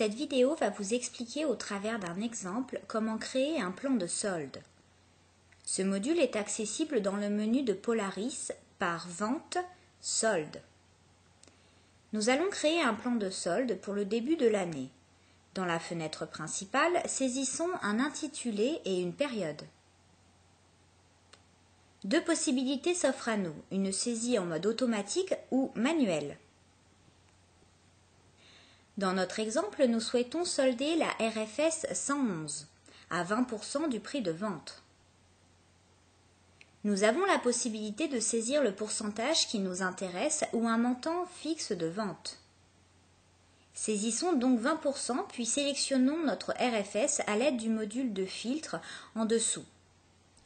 Cette vidéo va vous expliquer au travers d'un exemple comment créer un plan de solde. Ce module est accessible dans le menu de Polaris par Vente, Solde. Nous allons créer un plan de solde pour le début de l'année. Dans la fenêtre principale, saisissons un intitulé et une période. Deux possibilités s'offrent à nous, une saisie en mode automatique ou manuel. Dans notre exemple, nous souhaitons solder la RFS 111 à 20% du prix de vente. Nous avons la possibilité de saisir le pourcentage qui nous intéresse ou un montant fixe de vente. Saisissons donc 20% puis sélectionnons notre RFS à l'aide du module de filtre en dessous.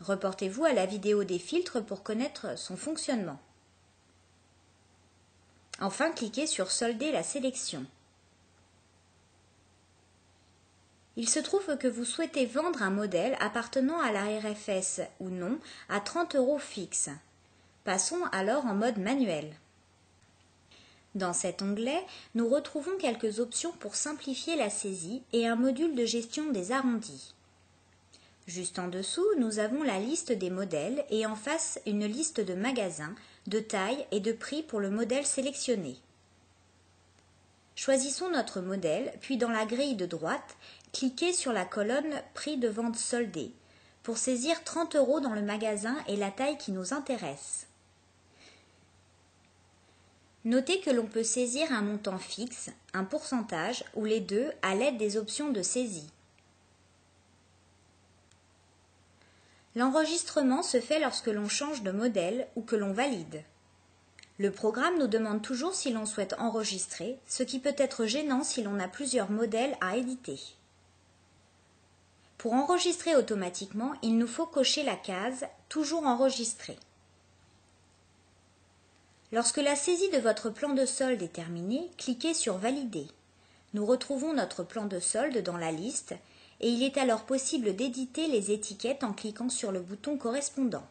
Reportez-vous à la vidéo des filtres pour connaître son fonctionnement. Enfin, cliquez sur Solder la sélection. Il se trouve que vous souhaitez vendre un modèle appartenant à la RFS ou non à 30 € fixe. Passons alors en mode manuel. Dans cet onglet, nous retrouvons quelques options pour simplifier la saisie et un module de gestion des arrondis. Juste en dessous, nous avons la liste des modèles et en face une liste de magasins, de taille et de prix pour le modèle sélectionné. Choisissons notre modèle, puis dans la grille de droite, cliquez sur la colonne « Prix de vente soldé » pour saisir 30 € dans le magasin et la taille qui nous intéresse. Notez que l'on peut saisir un montant fixe, un pourcentage ou les deux à l'aide des options de saisie. L'enregistrement se fait lorsque l'on change de modèle ou que l'on valide. Le programme nous demande toujours si l'on souhaite enregistrer, ce qui peut être gênant si l'on a plusieurs modèles à éditer. Pour enregistrer automatiquement, il nous faut cocher la case « Toujours enregistré ». Lorsque la saisie de votre plan de solde est terminée, cliquez sur « Valider ». Nous retrouvons notre plan de solde dans la liste et il est alors possible d'éditer les étiquettes en cliquant sur le bouton correspondant.